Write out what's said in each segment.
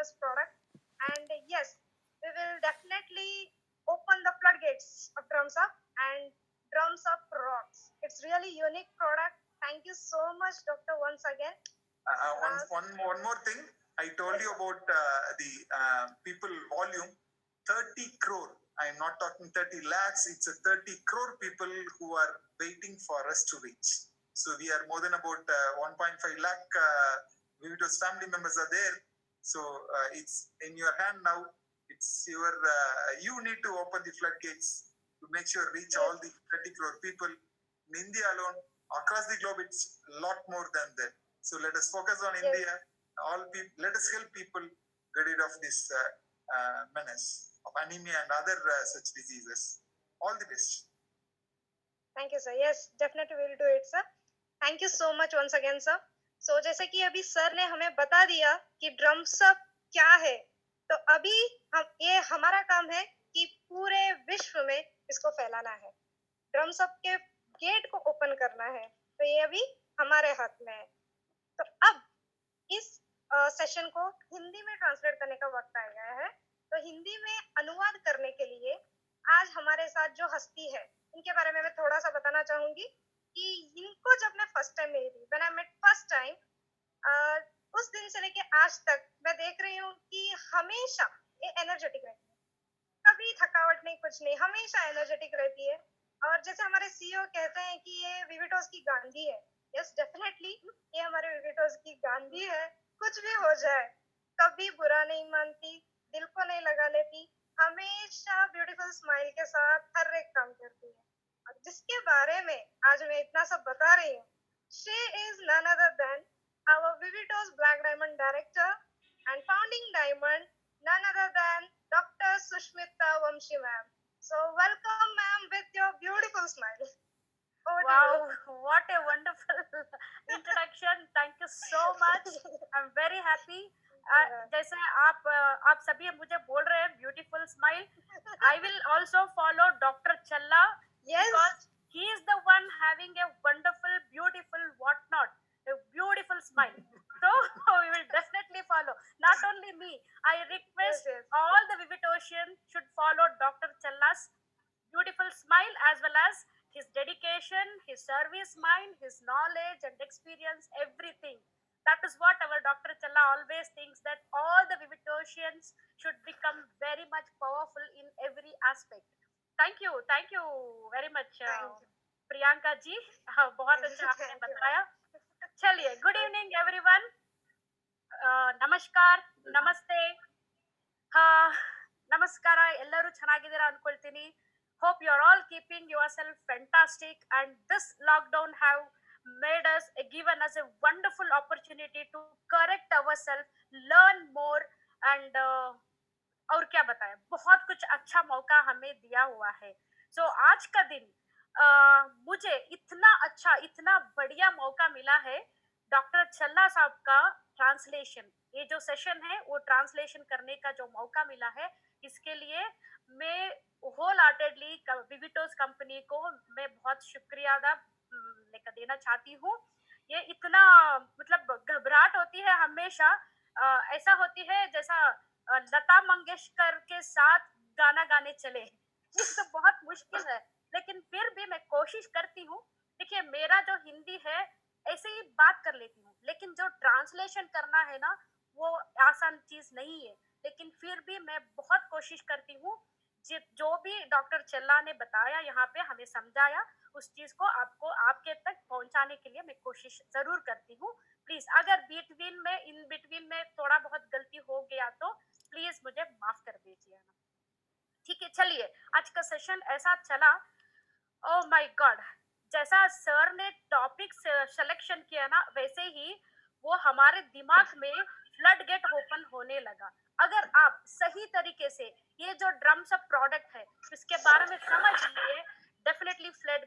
this product. And yes, we will definitely open the floodgates of Drums Up, and Drums Up rocks. It's really unique product. Thank you so much, Doctor, once again. One more thing. I told you about the people volume, 30 crore. I'm not talking 30 lakhs. It's a 30 crore people who are waiting for us to reach. So we are more than about 1.5 lakh Vivitos family members are there. So it's in your hand now. It's your, you need to open the floodgates to make sure reach all the 30 crore people. In India alone, across the globe, it's a lot more than that. So let us focus on India. Let us help people get rid of this menace of anemia and other such diseases. All the best. Thank you, sir. Yes, definitely we'll do it, sir. Thank you so much once again, sir. So जैसे कि अभी sir ने हमें बता दिया कि drums up क्या है, तो अभी ये हमारा काम है कि पूरे विश्व में इसको फैलाना है। ड्रम्स अप के गेट को ओपन करना है, तो ये अभी हमारे हाथ में है। तो अब इस सेशन को हिंदी में ट्रांसलेट करने का वक्त आ गया है। तो हिंदी में अनुवाद करने के लिए आज हमारे साथ जो हस्ती है, इनके बारे में मैं थोड़ा सा बताना चाहूंगी कि इनको जब मैं फर्स्ट टाइम मिली थी, when I met first time, उस दिन से लेके आज तक मैं देख रही हूँ कि हमेशा ये एनर्जेटिक रहती है, कभी थकावट नहीं, कुछ नहीं, हमेशा एनर्जेटिक रहती है। और जैसे हमारे सीईओ कहते हैं कि ये विविटोस की गांधी है, यस डेफिनेटली ये हमारे विविटोस की गांधी है। कुछ भी हो जाए कभी बुरा नहीं मानती, दिल को नहीं लगा लेती, हमेशा ब्यूटीफुल स्माइल के साथ हर एक काम करती है। और जिसके बारे में आज मैं इतना सब बता रही हूँ, she is none other than our Vivitos Black Diamond Director and founding diamond, none other than Dr. Sushmita Vamshi ma'am. So welcome ma'am with your beautiful smile. Wow, what a wonderful introduction. Thank you so much. I'm very happy. जैसे आप सभी मुझे बोल रहे हैं beautiful smile, I will also follow Dr. Challa. Yes. Because he is the one having a wonderful, beautiful whatnot, a beautiful smile. So we will definitely follow. Not only me, I request all the Vivitosians should follow Dr. Challa's beautiful smile as well as his dedication, his service mind, his knowledge and experience, everything. That is what our Dr. Challa always thinks, that all the Vivitosians should become very much powerful in every aspect. Thank you very much Priyanka ji, बहुत अच्छा आपने बताया। चलिए, good evening everyone, ನಮಸ್ಕಾರ, ನಮಸ್ತೆ, ನಮಸ್ಕಾರ, ಎಲ್ಲರೂ ಚೆನ್ನಾಗಿದ್ದೀರಾ ಅನ್ಕೊಳ್ತೀನಿ. Hope you are all keeping yourself fantastic and this lockdown have made us, given us a wonderful opportunity to correct ourselves, learn more and और क्या बताएं, बहुत कुछ अच्छा मौका हमें दिया हुआ है। सो आज का दिन मुझे इतना अच्छा, इतना बढ़िया मौका मिला है। डॉक्टर चल्ला साहब का ट्रांसलेशन, ये जो सेशन है वो ट्रांसलेशन करने का जो मौका मिला है, इसके लिए मैं होल हार्टेडली विविटोस कंपनी को मैं बहुत शुक्रिया अदा देना चाहती हूँ। ये इतना मतलब घबराहट होती है हमेशा, ऐसा होती है जैसा लता मंगेशकर के साथ गाना गाने चले, ये तो बहुत मुश्किल है, लेकिन फिर भी मैं कोशिश करती हूँ। देखिए, मेरा जो हिंदी है ऐसे ही बात कर लेती हूँ, लेकिन जो ट्रांसलेशन करना है ना, वो आसान चीज नहीं है, लेकिन फिर भी मैं बहुत कोशिश करती हूँ। जो भी डॉक्टर चल्ला ने बताया यहाँ पे, हमें समझाया, उस चीज को आपको आपके तक पहुंचाने के लिए मैं कोशिश जरूर करती हूँ। प्लीज अगर इन बिटवीन में थोड़ा बहुत गलती हो गया तो प्लीज मुझे माफ कर दीजिए। ठीक है, चलिए, आज का सेशन ऐसा चला, ओ माय गॉड, जैसा सर ने टॉपिक सिलेक्शन किया ना, वैसे ही वो हमारे दिमाग में फ्लड गेट ओपन होने लगा। अगर आप सही तरीके से ये जो ड्रम्स अप प्रोडक्ट है इसके बारे में समझ लिए, डेफिनेटली फ्लड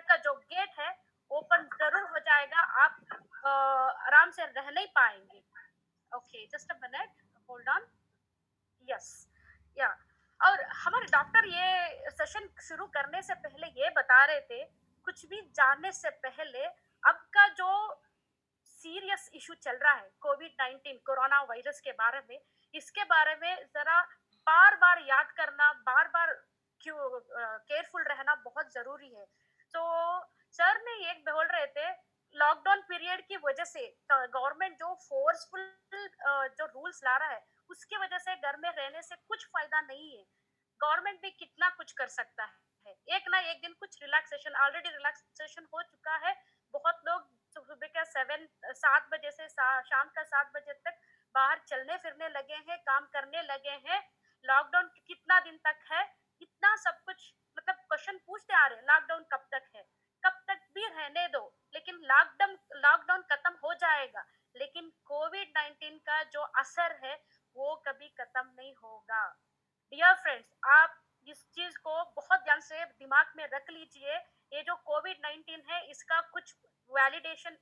का जो गेट है ओपन जरूर हो जाएगा, आप आराम से रह नहीं पाएंगे। Okay, just a minute, hold on, yes, या। और हमारे डॉक्टर ये सेशन शुरू करने से पहले ये बता रहे थे, कुछ भी जानने से पहले अब का जो सीरियस इशू चल रहा है कोविड-19 कोरोना वायरस के बारे में, इसके बारे में जरा बार बार याद करना, बार बार क्यों केयरफुल रहना बहुत जरूरी है। तो सर ने ये बोल रहे थे, लॉकडाउन पीरियड की वजह से गवर्नमेंट जो फोर्सफुल जो रूल्स ला रहा है, उसकी वजह से घर में रहने से कुछ फायदा नहीं है। गवर्नमेंट भी कितना कुछ कर सकता है, एक ना एक दिन कुछ रिलैक्सेशन, ऑलरेडी रिलैक्सेशन हो चुका है। बहुत लोग सुबह का 7 बजे से शाम का 7 बजे तक बाहर चलने फिरने लगे हैं, काम करने लगे हैं। लॉकडाउन कितना दिन तक है, इतना सब कुछ मतलब क्वेश्चन पूछते आ रहे हैं, लॉकडाउन कब तक है, कब तक भी रहने दो, लेकिन लॉकडाउन लॉकडाउन खत्म हो जाएगा, लेकिन कोविड-19 का जो असर है वो कभी खत्म नहीं होगा। डियर फ्रेंड्स, आप इस चीज को बहुत ध्यान से दिमाग में रख लीजिए। ये जो कोविड-19 है, इसका कुछ वैलिडेशन,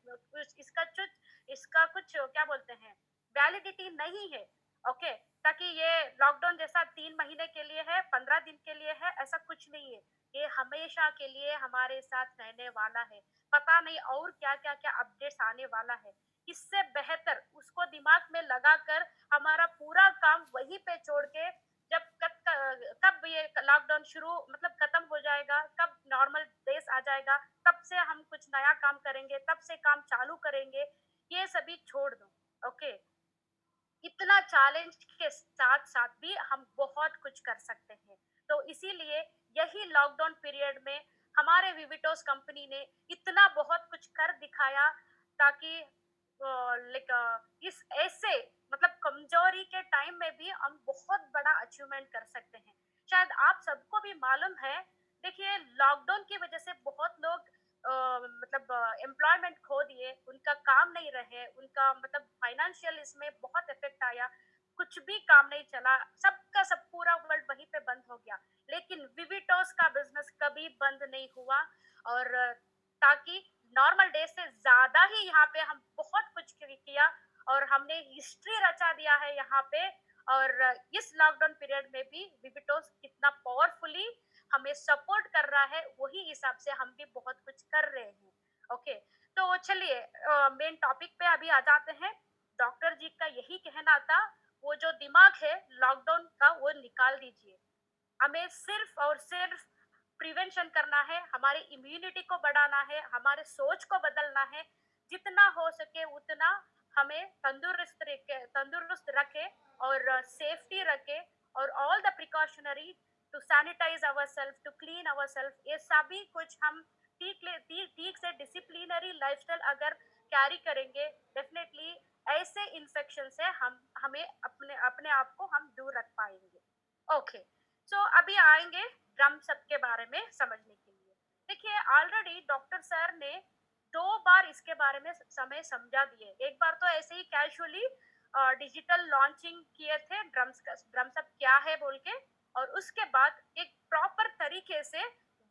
इसका कुछ क्या बोलते हैं, वैलिडिटी नहीं है। ओके, ताकि ये लॉकडाउन जैसा 3 महीने के लिए है, 15 दिन के लिए है, ऐसा कुछ नहीं है। ये हमेशा के लिए हमारे साथ रहने वाला है। पता नहीं और क्या क्या क्या अपडेट्स आने वाला है। इससे बेहतर उसको दिमाग में लगाकर हमारा पूरा काम वहीं पे छोड़ के, जब कब ये लॉकडाउन शुरू मतलब खत्म हो जाएगा, कब नॉर्मल डेज आ जाएगा, तब से हम कुछ नया काम करेंगे, तब से काम चालू करेंगे, ये सभी छोड़ दो। ओके, इतना चैलेंज के साथ साथ भी हम बहुत कुछ कर सकते हैं। तो इसीलिए यही लॉकडाउन पीरियड में हमारे विविटोस कंपनी ने इतना बहुत कुछ कर दिखाया, ताकि लाइक इस ऐसे मतलब कमजोरी के टाइम में भी हम बहुत बड़ा अचीवमेंट कर सकते हैं। शायद आप सबको भी मालूम है, देखिए लॉकडाउन की वजह से बहुत लोग मतलब एम्प्लॉयमेंट खो दिए, उनका काम नहीं रहे, उनका मतलब फाइनेंशियल इसमें बहुत इफेक्ट आया, कुछ भी काम नहीं चला, सबका सब पूरा वर्ल्ड वहीं पे बंद हो गया। लेकिन विविटोस का बिजनेस कभी बंद नहीं हुआ, और ताकि नॉर्मल डे से ज्यादा ही यहाँ पे हम बहुत कुछ किया, और हमने हिस्ट्री रचा दिया है यहाँ पे। और इस लॉकडाउन पीरियड में भी विविटोस कितना पावरफुली हमें सपोर्ट कर रहा है, वही हिसाब से हम भी बहुत कुछ कर रहे हैं। ओके, तो चलिए मेन टॉपिक पे अभी आ जाते हैं। डॉक्टर जी का यही कहना था, वो जो दिमाग है लॉकडाउन का वो निकाल दीजिए। हमें सिर्फ और सिर्फ प्रिवेंशन करना है, हमारी इम्यूनिटी को बढ़ाना है, हमारे सोच को बदलना है, जितना हो सके उतना हमें तंदुरुस्त रखे और सेफ्टी रखे, और all the precautionary to sanitize our self, to clean our self, ये सभी कुछ हम ठीक से डिसिप्लिनरी लाइफस्टाइल अगर कैरी करेंगे, डेफिनेटली ऐसे इन्फेक्शन से हम हमें अपने अपने आप को हम दूर रख पाएंगे। ओके, सो अभी आएंगे ड्रम सब के बारे में समझने के लिए। देखिए ऑलरेडी डॉक्टर सर ने 2 बार इसके बारे में समय समझा दिए। एक बार तो ऐसे ही कैजुअली डिजिटल लॉन्चिंग किए थे ड्रम सब क्या है बोल के, और उसके बाद एक प्रॉपर तरीके से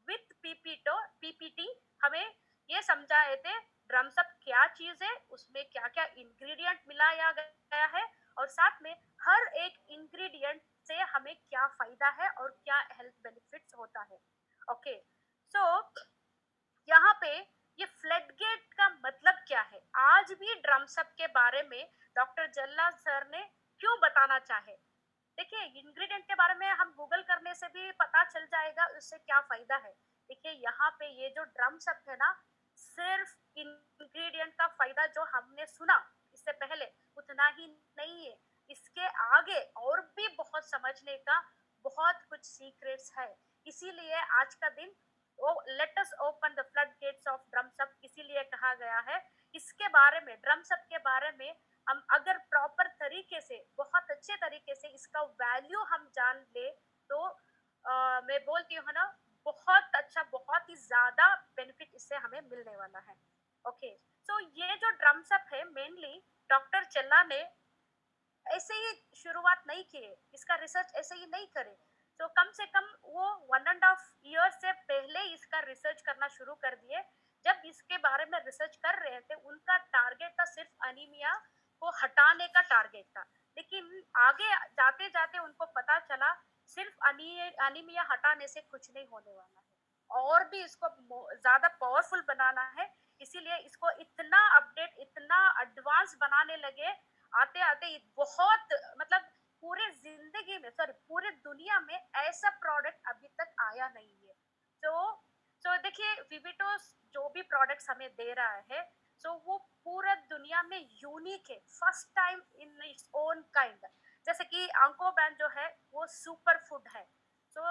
विथ पीपीटी हमें ये समझाए थे ड्रम सब क्या चीज है, उसमें क्या क्या इंग्रेडिएंट मिलाया गया है, और साथ में हर एक इंग्रेडिएंट से हमें क्या फायदा है और क्या हेल्थ बेनिफिट्स होता है। ओके, सो यहाँ पे ये फ्लड गेट का मतलब क्या है, आज भी ड्रम सब के बारे में डॉक्टर जल्ला सर ने क्यों बताना चाहे। देखिए इंग्रेडिएंट के बारे में हम गूगल करने से भी पता चल जाएगा उससे क्या फायदा है। देखिए यहाँ पे ये जो ड्रम सब है ना, सिर्फ इंग्रेडिएंट का फायदा जो हमने सुना इससे पहले उतना ही नहीं है, इसके आगे और भी बहुत समझने का बहुत कुछ सीक्रेट्स है। इसीलिए आज का दिन वो let us open the flood gates of drum सब इसीलिए कहा गया है। इसके बारे में ड्रम सब के बारे में हम अगर प्रॉपर तरीके से बहुत अच्छे तरीके से इसका वैल्यू हम जान ले तो मैं बोलती हूँ ना, बहुत अच्छा, बहुत ही ज्यादा बेनिफिट इससे हमें मिलने वाला है। ओके, सो ये जो ड्रम सब है मेनली डॉक्टर चल्ला ने ऐसे ही शुरुआत नहीं किए, इसका रिसर्च ऐसे ही नहीं करे। तो कम से कम वो 1.5 ईयर से पहले इसका रिसर्च करना शुरू कर दिए। जब इसके बारे में रिसर्च कर रहे थे उनका टारगेट था सिर्फ अनीमिया को हटाने का टारगेट था, लेकिन आगे जाते जाते उनको पता चला सिर्फ अनीमिया हटाने से कुछ नहीं होने वाला है, और भी इसको ज्यादा पावरफुल बनाना है। इसीलिए इसको इतना अपडेट, इतना एडवांस बनाने लगे, आते आते बहुत, मतलब पूरे जिंदगी में, सॉरी पूरे दुनिया में ऐसा प्रोडक्ट अभी तक आया नहीं है। तो देखिए विविटो जो भी प्रोडक्ट्स हमें दे रहा है, वो पूरा दुनिया में यूनिक है, first time in its own kind. जैसे कि आंको बैंड जो है वो सुपर फूड है, so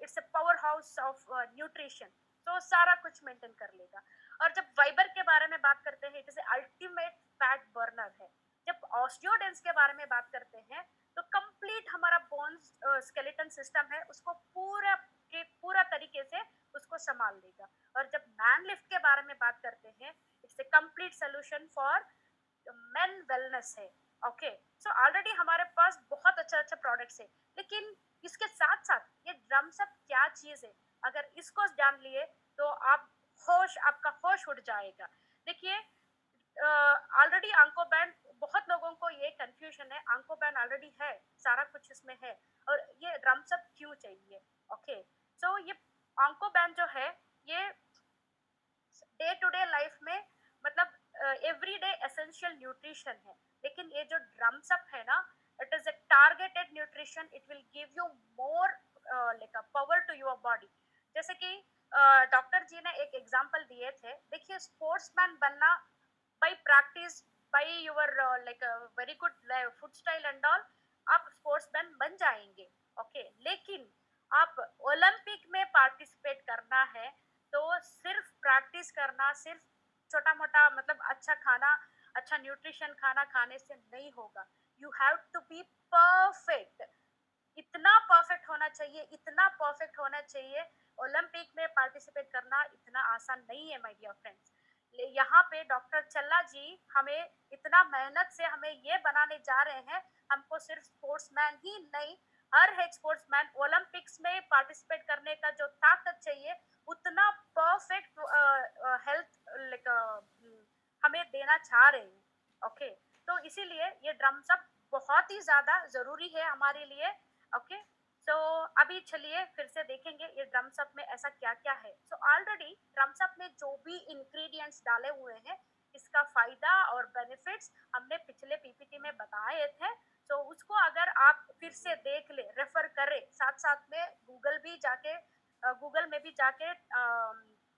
it's a power house of nutrition, तो सारा कुछ मेंटेन कर लेगा। और जब फाइबर के बारे में बात करते हैं, it is ultimate fat burner है। जब ऑस्टियोडेंस के बारे में बात करते हैं, तो कंप्लीट हमारा बोन्स स्केलेटन सिस्टम है, उसको पूरा तरीके से उसको संभाल लेगा। और जब मैन लिफ्ट के बारे में बात करते हैं, it's a complete solution for main wellness है। ओके, सो ऑलरेडी हमारे पास बहुत अच्छा अच्छा प्रोडक्ट्स है, लेकिन इसके साथ साथ ये ड्रम्स अप क्या चीज है, अगर इसको जान लिए तो आपका होश उड़ जाएगा। देखिए ऑलरेडी आंको बैंड, बहुत लोगों को ये कंफ्यूजन है, आंको बैंड ऑलरेडी है, सारा कुछ इसमें है, और ये ड्रम्स अप क्यों चाहिए। ओके, सो ये आंको बैंड जो है, ये डे टू डे लाइफ में, मतलब एवरीडे एसेंशियल न्यूट्रिशन है। लेकिन ये जो ड्रम्स अप है ना, it is a targeted nutrition, it will give you more like power to your body. जैसे कि डॉक्टर जी ने एक एग्जांपल दिए थे, देखिए स्पोर्ट्समैन बनना by practice, by your like a very good food style and all, आप स्पोर्ट्समैन बन जाएंगे। ओके, लेकिन आप ओलंपिक में पार्टिसिपेट करना है, तो सिर्फ प्रैक्टिस करना, सिर्फ छोटा मोटा मतलब अच्छा खाना, अच्छा न्यूट्रिशन खाना खाने से नहीं होगा। You have to be perfect, इतना परफेक्ट होना चाहिए, इतना परफेक्ट होना चाहिए। ओलंपिक में पार्टिसिपेट करना इतना आसान नहीं है माय डियर फ्रेंड्स। यहाँ पे डॉक्टर चल्ला जी हमें इतना मेहनत से हमें ये बनाने जा रहे हैं, हमको सिर्फ स्पोर्ट्समैन ही नहीं, हर एक स्पोर्ट्समैन ओलंपिक्स में पार्टिसिपेट करने का जो ताकत चाहिए, उतना परफेक्ट हेल्थ लाइक हमें देना चाह रहे हैं। ओके, तो इसीलिए ये ड्रम्स अप बहुत ही ज्यादा जरूरी है हमारे लिए। ओके, सो अभी चलिए फिर से देखेंगे ये ड्रम्स अप में ऐसा क्या क्या है। सो ऑलरेडी ड्रम्स अप में जो भी इंग्रेडिएंट्स डाले हुए हैं, इसका फायदा और बेनिफिट्स हमने पिछले पीपीटी में बताए थे। तो उसको अगर आप फिर से देख ले, रेफर करें, साथ साथ में गूगल में भी जाके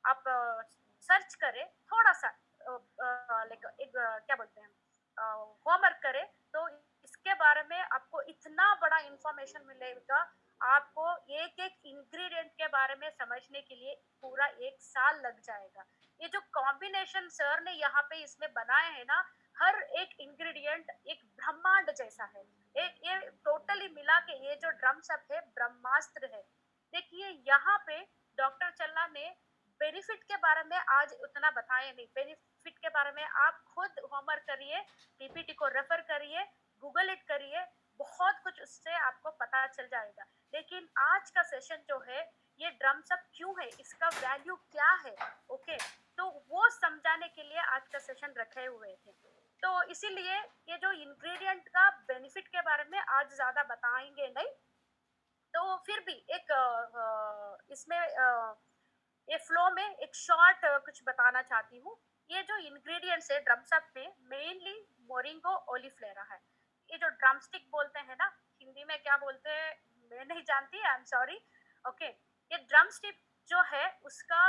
आप सर्च करें, थोड़ा सा लाइक एक क्या बोलते हैं, होमवर्क करें, तो इसके बारे में आपको इतना बड़ा इंफॉर्मेशन मिलेगा। आपको एक एक इंग्रेडिएंट के बारे में समझने के लिए पूरा 1 साल लग जाएगा। ये जो कॉम्बिनेशन सर ने यहाँ पे इसमें बनाए हैं ना, हर एक इंग्रेडिएंट एक ब्रह्मांड जैसा है। एक ये टोटली मिला के ये जो ड्रम्स अप है, ब्रह्मास्त्र है। देखिए यहाँ पे डॉक्टर चल्ला ने बेनिफिट के बारे में आज उतना बताया नहीं, बेनिफिट के बारे में आप खुद होमवर्क करिए, पीपीटी को रेफर करिए, गूगल इट करिए, बहुत कुछ उससे आपको पता चल जाएगा। लेकिन आज का सेशन जो है, ये ड्रम्स अप क्यों है, इसका वैल्यू क्या है, ओके, तो वो समझाने के लिए आज का सेशन रखे हुए थे। तो इसीलिए ये जो इंग्रेडिएंट का बेनिफिट के बारे में आज ज्यादा बताएंगे नहीं, तो फिर भी एक इसमें ये फ्लो में एक शॉर्ट कुछ बताना चाहती हूँ। ये जो इंग्रेडिएंट्स है ड्रम्स अप में, मेनली मोरिंगो ओलिफ्लेरा है। ये जो ड्रमस्टिक बोलते हैं ना, हिंदी में क्या बोलते हैं मैं नहीं जानती, आई एम सॉरी। ओके, ये ड्रमस्टिक जो है, उसका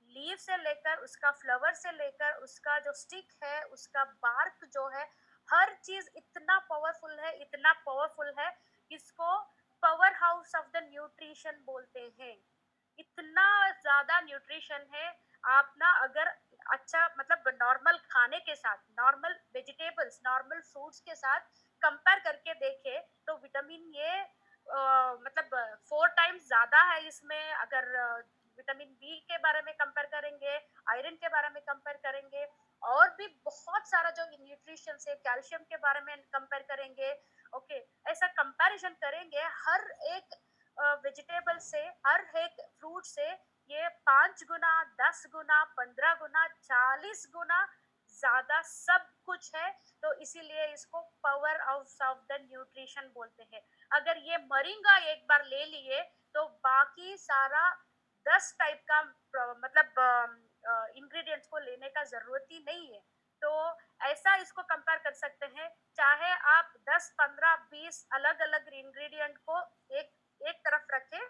लीव से लेकर, उसका फ्लावर से लेकर, उसका जो स्टिक है, उसका बार्क जो है, हर चीज इतना पावरफुल है, इतना पावरफुल है, इसको power house of the nutrition बोलते हैं। इतना ज्यादा न्यूट्रिशन है। आप ना अगर अच्छा मतलब नॉर्मल खाने के साथ, नॉर्मल वेजिटेबल्स, नॉर्मल फ्रूट्स के साथ कंपेयर करके देखें, तो विटामिन ए मतलब 4 टाइम्स ज्यादा है इसमें। अगर विटामिन बी के बारे में कंपेयर करेंगे, आयरन के बारे में कंपेयर करेंगे, और भी बहुत सारा जो न्यूट्रिशन है, कैल्शियम के बारे में कंपेयर करेंगे। ओके, ऐसा कंपैरिजन करेंगे हर एक वेजिटेबल से, हर एक फ्रूट से, ये 5 गुना, 10 गुना, 15 गुना, 40 गुना ज्यादा सब कुछ है। तो इसीलिए इसको पावर ऑफ द न्यूट्रिशन बोलते हैं। अगर ये मरिंगा एक बार ले लिए, तो बाकी सारा 10 टाइप का मतलब इंग्रेडिएंट्स को लेने का जरूरत ही नहीं है। तो ऐसा इसको कंपेयर कर सकते हैं, चाहे आप 10, 15, 20 अलग अलग इंग्रेडिएंट को एक एक तरफ रखें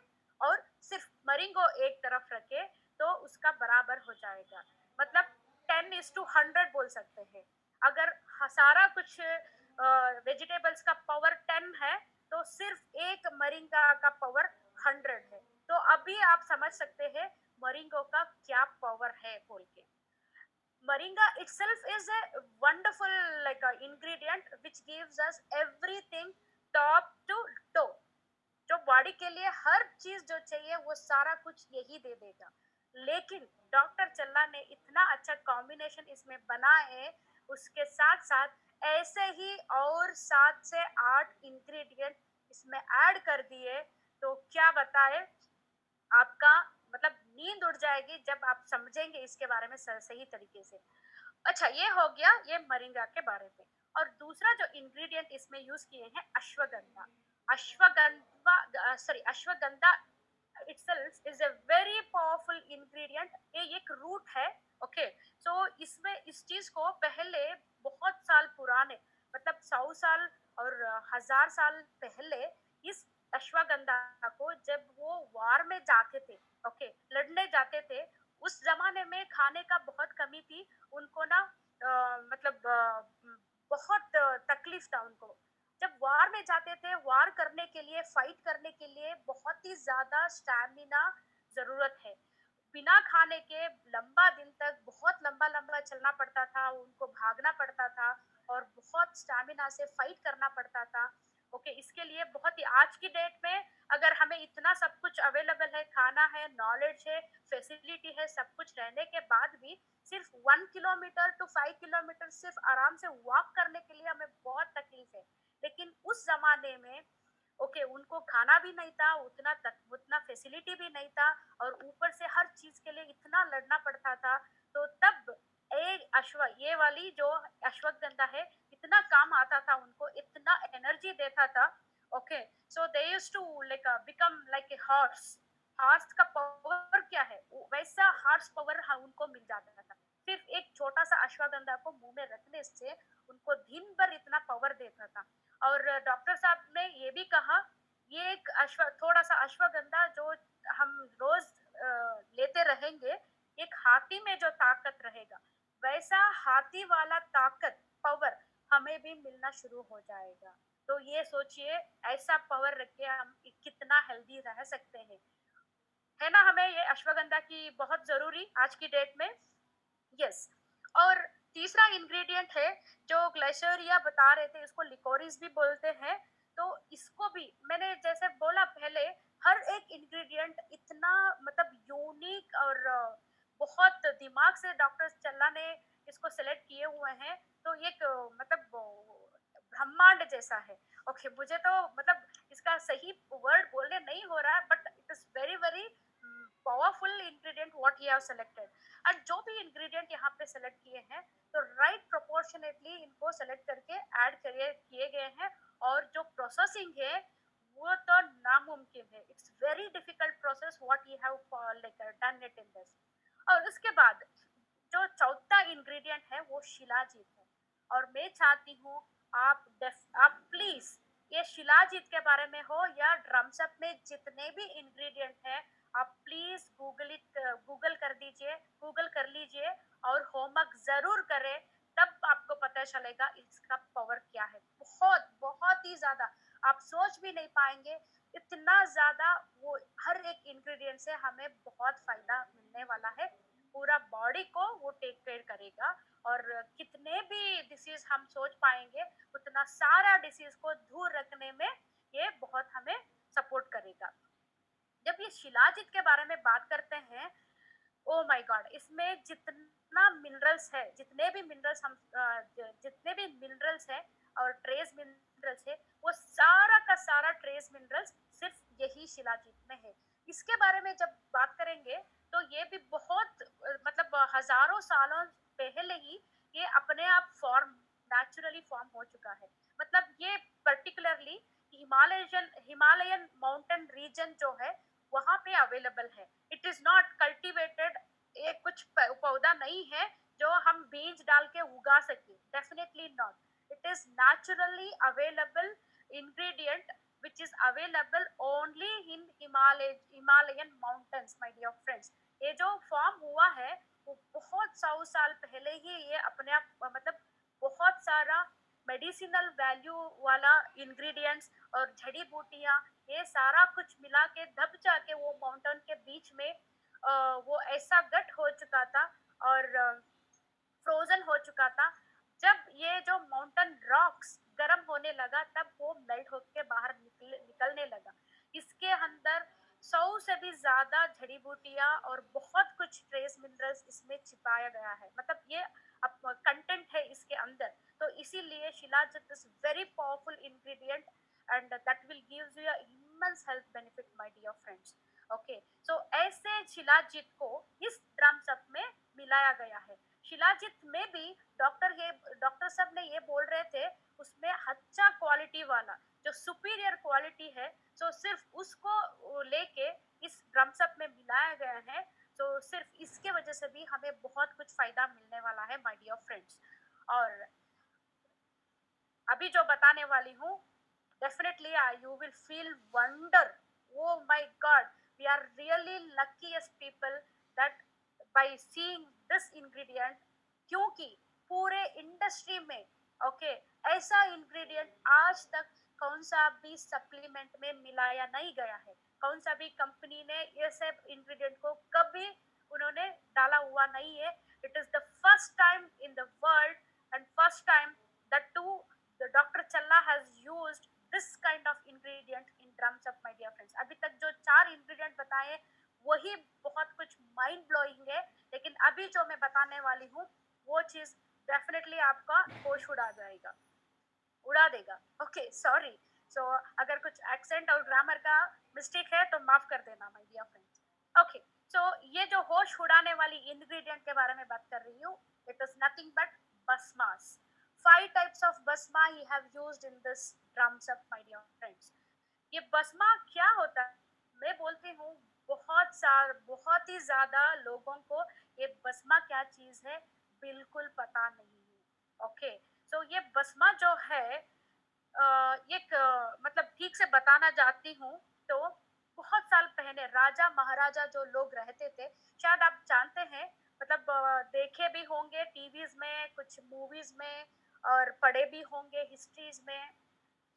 और सिर्फ मरिंगो एक तरफ रखें, तो उसका बराबर हो जाएगा। मतलब 10:100 बोल सकते हैं। अगर सारा कुछ वेजिटेबल्स का पावर 10 है, तो सिर्फ एक मरिंगा का पावर 100 है। तो अभी आप समझ सकते हैं मरिंगो का क्या पावर है बोल के। Moringa itself is a wonderful like a ingredient which gives us everything top to toe. जो बॉडी के लिए हर चीज जो चाहिए वो सारा कुछ यही दे देगा। लेकिन डॉक्टर चल्ला ने इतना अच्छा कॉम्बिनेशन इसमें बना है, उसके साथ साथ ऐसे ही और 7 से 8 इंग्रेडिएंट इसमें ऐड कर दिए, तो क्या बताए, आपका मतलब नींद उड़ जाएगी जब आप समझेंगे इसके बारे में सही तरीके से। अच्छा, ये हो गया ये मरिंगा के बारे में। और दूसरा जो इंग्रेडिएंट इसमें यूज किए हैं ashwagandha. Ashwagandha itself is a very powerful ingredient। ये एक रूट है। ओके, सो इसमें इस चीज को पहले बहुत साल पुराने, मतलब 100 साल और 1000 साल पहले, इस अश्वगंधा को जब वो वार में जाते थे, ओके, लड़ने जाते थे, उस जमाने में खाने का बहुत कमी थी उनको ना, मतलब बहुत तकलीफ था उनको। जब वार में जाते थे, वार करने के लिए, फाइट करने के लिए बहुत ही ज्यादा स्टैमिना जरूरत है। बिना खाने के लंबा दिन तक बहुत लंबा लंबा चलना पड़ता था, उनको भागना पड़ता था और बहुत स्टैमिना से फाइट करना पड़ता था। ओके, इसके लिए बहुत ही आज की डेट में अगर हमें इतना सब कुछ अवेलेबल है, खाना है, नॉलेज है, फैसिलिटी है, सब कुछ रहने के बाद भी सिर्फ 1 किलोमीटर टू 5 किलोमीटर सिर्फ आराम से वॉक करने के लिए हमें बहुत तकलीफ है। लेकिन उस जमाने में ओके, उनको खाना भी नहीं था, उतना फैसिलिटी भी नहीं था, और ऊपर से हर चीज के लिए इतना लड़ना पड़ता था। तो तब ये वाली जो अश्वगंधा है, इतना काम आता था उनको, इतना एनर्जी देता था। Okay, so they used to like become like a horse. Horse का पावर क्या है, वैसा हॉर्स पावर उनको मिल जाता था। सिर्फ एक छोटा सा अश्वगंधा को मुंह में रखने से उनको दिन भर इतना पावर देता था। और डॉक्टर साहब ने ये भी कहा, ये एक थोड़ा सा अश्वगंधा जो हम रोज लेते रहेंगे, एक हाथी में जो ताकत रहेगा, वैसा हाथी वाला ताकत, पावर हमें भी मिलना शुरू हो जाएगा। तो ये सोचिए, ऐसा पावर रख के हम कितना हेल्दी रह सकते हैं, है ना। हमें ये अश्वगंधा की बहुत जरूरी आज की डेट में। यस। और तीसरा इंग्रेडिएंट है जो ग्लाइशेरिया बता रहे थे, इसको लिकोरिस भी बोलते हैं। तो इसको भी मैंने जैसे बोला पहले, हर एक इंग्रेडिएंट इतना मतलब यूनिक और बहुत दिमाग से डॉक्टर चल्ला ने इसको सेलेक्ट किए हुए हैं। तो एक मतलब ब्रह्मांड जैसा है। ओके, मुझे तो मतलब इसका सही वर्ड बोलने नहीं हो रहा है, but it is very very powerful ingredient what you have selected. And जो भी इंग्रेडिएंट यहाँ पे सेलेक्ट किए हैं, तो राइट प्रोपोर्शनेटली इनको सेलेक्ट करके ऐड किए गए हैं। और जो प्रोसेसिंग है वो तो नामुमकिन है। It's very difficult process what you have like done it in this. और उसके बाद जो चौथा इंग्रेडिएंट है वो शिलाजीत है। और मैं चाहती हूँ आप प्लीज ये शिलाजीत के बारे में हो या ड्रम्सअप में जितने भी इंग्रेडिएंट है, आप प्लीज गूगल कर दीजिए, गूगल कर लीजिए और होमवर्क जरूर करें। तब आपको पता चलेगा इसका पावर क्या है। बहुत बहुत ही ज्यादा, आप सोच भी नहीं पाएंगे इतना ज्यादा। वो हर एक इंग्रेडिएंट से हमें बहुत फायदा मिलने वाला है। पूरा बॉडी को वो टेक केयर करेगा, और कितने भी डिसीज हम सोच पाएंगे उतना सारा डिसीज को दूर रखने में ये बहुत हमें सपोर्ट करेगा। जब ये शिलाजीत के बारे में बात करते हैं, ओ माय गॉड, इसमें जितना मिनरल्स है, जितने भी मिनरल्स है और ट्रेस मिनरल्स है, वो सारा का सारा ट्रेस मिनरल्स सिर्फ यही शिलाजीत में है। इसके बारे में जब बात करेंगे तो ये भी बहुत मतलब हजारों सालों पहले ही ये अपने आप नेचुरली फॉर्म हो चुका है। मतलब ये पर्टिकुलरली हिमालयन माउंटेन रीजन जो है वहां पे अवेलेबल है। इट इज नॉट कल्टिवेटेड ये कुछ पौधा नहीं है जो हम बीज डाल के उगा सके, definitely not. It is naturally available ingredient which is available only in Himalayan mountains, my dear friends। ये जो फॉर्म हुआ है वो बहुत 100 साल पहले ही ये अपने आप मतलब बहुत सारा मेडिसिनल वैल्यू वाला इंग्रेडिएंट्स और जड़ी बूटियां ये सारा कुछ मिला के दब जाके वो माउंटेन के बीच में वो ऐसा गट हो चुका था और फ्रोजन हो चुका था। जब ये जो माउंटेन रॉक्स गर्म होने लगा तब वो मेल्ट होके बाहर निकलने लगा। इसके अंदर 100 से भी ज्यादा जड़ी बूटियां और बहुत कुछ ट्रेस मिनरल्स इसमें छिपाया गया है, मतलब ये कंटेंट है इसके अंदर। तो इसीलिए shilajit is very powerful ingredient and that will gives you immense health benefit my dear friends. Okay, so ऐसे शिलाजित को इस ड्रम्स अप में मिलाया गया है। शिलाजित में भी डॉक्टर साहब ने ये बोल रहे थे उसमें अच्छा क्वालिटी वाला जो सुपीरियर क्वालिटी है, तो सिर्फ उसको लेके इस ड्रम्स अप में मिलाया गया है। तो सिर्फ इसके वजह से भी हमें बहुत कुछ फायदा मिलने वाला है माय डियर फ्रेंड्स। और अभी जो बताने वाली हूँ definitely you will feel wonder, oh my god, we are really luckiest people that by seeing this ingredient। क्योंकि पूरे इंडस्ट्री में ओके ऐसा इंग्रेडिएंट आज तक कौन सा भी सप्लीमेंट में मिलाया नहीं गया है। कौन सा भी कंपनी ने ये सब इंग्रेडिएंट को कभी उन्होंने डाला हुआ नहीं है। It is the first time in the world and first time that to the Dr. Challa has used this kind of ingredient in drums up, my dear friends। अभी तक जो 4 ingredient बताए वही बहुत कुछ माइंड ब्लोइंग है, लेकिन अभी जो मैं बताने वाली हूँ वो चीज डेफिनेटली आपका होश उड़ा देगा। ओके सॉरी, सो अगर कुछ एक्सेंट और ग्रामर का मिस्टेक है तो माफ कर देना माय डियर फ्रेंड्स। ओके, सो ये जो होश उड़ाने वाली इंग्रेडिएंट के बारे में बात कर रही हूँ, it is nothing but basmas। 5 types of basma he have used in this drums up, my dear friends। ये बसमा क्या होता है मैं बोलती हूँ, बहुत ही ज्यादा लोगों को ये बसमा क्या चीज है बिल्कुल पता नहीं है। ओके, सो ये बसमा जो है एक मतलब ठीक से बताना चाहती हूँ तो बहुत साल पहले राजा महाराजा जो लोग रहते थे, शायद आप जानते हैं, मतलब देखे भी होंगे टीवीज में, कुछ मूवीज में और पढ़े भी होंगे हिस्ट्रीज में।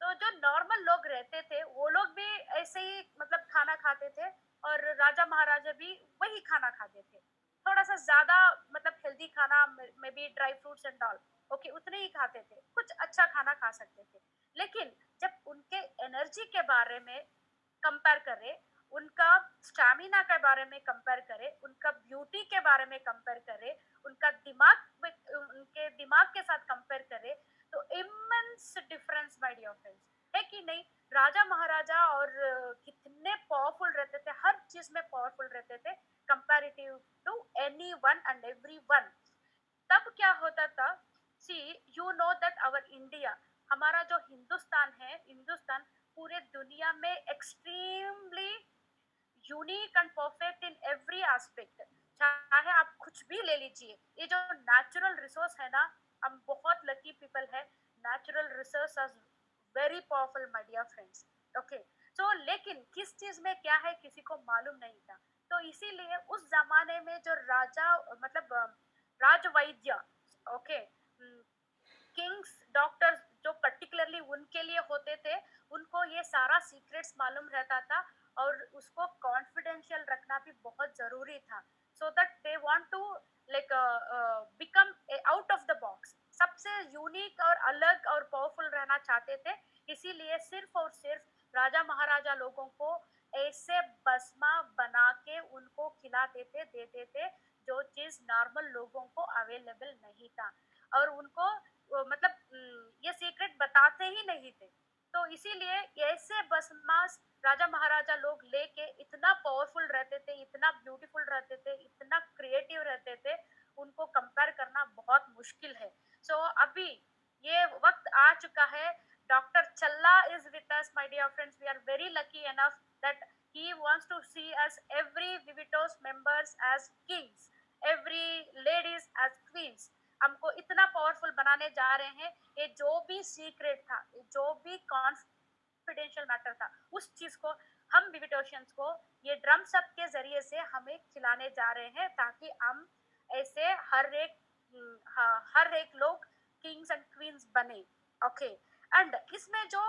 तो जो नॉर्मल लोग रहते थे वो लोग भी ऐसे ही मतलब खाना खाते थे और राजा महाराजा भी वही खाना खाते थे। थोड़ा सा ज्यादा मतलब हेल्दी खाना में भी dry fruits and all okay उतने ही खाते थे, कुछ अच्छा खाना खा सकते थे। लेकिन जब उनके एनर्जी के बारे में कंपेयर करें, उनका स्टैमिना के बारे में कंपेयर करें, उनका ब्यूटी के बारे में कंपेयर करें, उनके दिमाग के साथ कंपेयर करें, तो immense difference my dear friends है कि नहीं। राजा महाराजा और कितने पावरफुल रहते थे, हर चीज में पावरफुल रहते थे comparative to any one and every one. तब क्या होता था, see you know that our India, हमारा जो हिंदुस्तान पूरे दुनिया में extremely unique and perfect in every aspect. चाहे आप कुछ भी ले लीजिए, ये जो नेचुरल रिसोर्स है ना, हम बहुत लकी पीपल है। Natural resource are very powerful my dear friends. Okay, so लेकिन किस चीज में क्या है किसी को मालूम नहीं था। तो इसीलिए उस जमाने में जो राजा मतलब राजवैद्य ओके किंग्स डॉक्टर्स जो पर्टिकुलरली उनके लिए होते थे, उनको ये सारा सीक्रेट्स मालूम रहता था और उसको कॉन्फिडेंशियल रखना भी बहुत जरूरी था। So that they want to like become out of the box, सबसे यूनिक और अलग और पावरफुल रहना चाहते थे। इसीलिए सिर्फ और सिर्फ राजा महाराजा लोगों को ऐसे बसमा बना के उनको खिलाते थे, देते थे, जो चीज नॉर्मल लोगों को अवेलेबल नहीं था। और उनको मतलब ये सीक्रेट बताते ही नहीं थे। तो इसीलिए ऐसे बसमास राजा महाराजा लोग लेके इतना पावरफुल रहते थे, इतना ब्यूटीफुल रहते थे, इतना क्रिएटिव रहते थे, उनको कंपेयर करना बहुत मुश्किल है। सो अभी ये वक्त आ चुका है। Doctor Challa is with us my dear friends. We are very lucky enough that he wants to see us every Vivitos members as kings, every ladies as queens, हमको इतना पावरफुल बनाने जा रहे हैं। ये जो भी सीक्रेट था, जो भी कॉन्फिडेंशियल मैटर था, उस चीज को हम बिविटोशियंस को ये ड्रम सब के जरिए से हमें खिलाने जा रहे हैं, ताकि हम ऐसे हर एक लोग किंग्स एंड क्वींस बने। ओके, एंड इसमें जो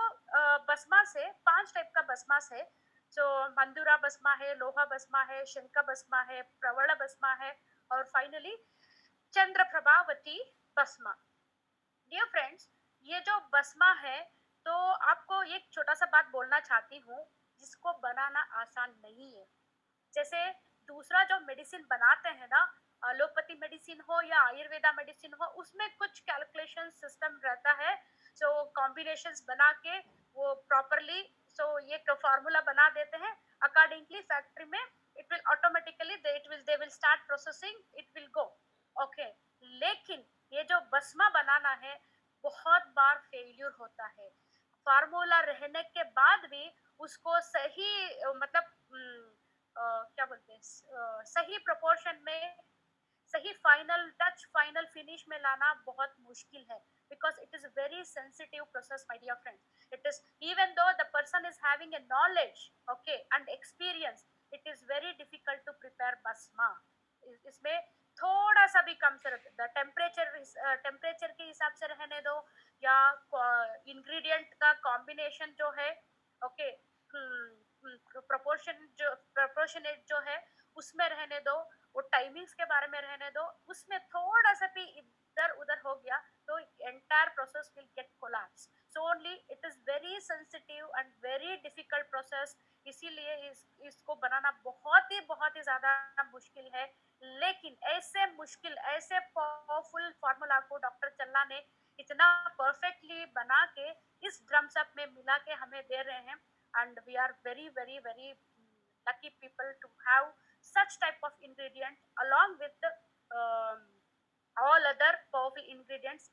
भस्मा से 5 टाइप का भस्मास है। जो मंदुरा भस्मा है, लोहा भस्मा है, शंख भस्मा है, प्रवल भस्मा है, और फाइनली चंद्र प्रभावती भस्मा। डियर फ्रेंड्स, ये जो भस्मा है, तो आपको एक छोटा सा बात बोलना चाहती हूँ, जिसको बनाना आसान नहीं है। जैसे दूसरा जो मेडिसिन बनाते हैं ना, एलोपैथी मेडिसिन हो या आयुर्वेदा मेडिसिन हो, उसमें कुछ कैलकुलेशन सिस्टम रहता है। जो कॉम्बिनेशंस बना के वो प्रॉपरली एक फार्मूला बना देते हैं, अकॉर्डिंगली फैक्ट्री में it will automatically they will start processing, it will go. Okay, लेकिन ये जो भस्मा बनाना है, बहुत बार फेल्यूर होता है। फार्मूला रहने के बाद भी उसको सही मतलब क्या बोलते हैं, सही प्रोपोर्शन में, सही फाइनल टच, फाइनल फिनिश में लाना बहुत मुश्किल है, because it is a very sensitive process, my dear friends. It is, even though the person is having a knowledge, okay, and experience, it is very difficult to prepare basma. इसमें थोड़ा सा भी कम से टेम्परेचर के हिसाब से रहने दो, या इंग्रेडिएंट का कॉम्बिनेशन जो है, ओके, प्रोपोर्शनेट जो है, उसमें रहने दो, वो टाइमिंग्स के बारे में रहने दो। उसमें थोड़ा सा भी इधर उधर हो गया तो entire process will get collapse. So only it is very sensitive and very difficult process. इसीलिए इसको बनाना बहुत ही ज्यादा मुश्किल है। लेकिन ऐसे मुश्किल, ऐसे पावरफुल फार्मूला को डॉक्टर चल्ला ने इतना परफेक्टली बना के इस ड्रम सब में मिला के हमें दे रहे हैं, and we are very lucky people to have such type of ingredient along with um, all other powerful ingredients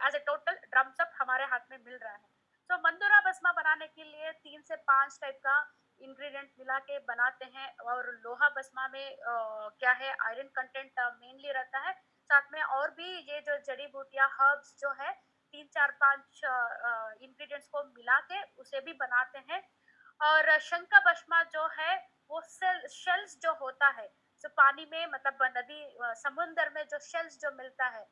as a total drums up हमारे हाथ में मिल रहा है। तो मंदुरा भस्मा बनाने के लिए 3 से 5 टाइप का इंग्रेडिएंट मिला के बनाते हैं। और लोहा भस्मा में क्या है, आयरन कंटेंट मेनली रहता है। साथ में और भी ये जो जड़ी बूटियां, हर्ब्स जो है, 3 4 5 इंग्रेडिएंट्स को मिला के उसे भी बनाते हैं। और शंख भस्मा जो है, वो शेल्स जो होता है, जो पानी में, मतलब नदी समुंदर में जो शेल्स जो मिलता है,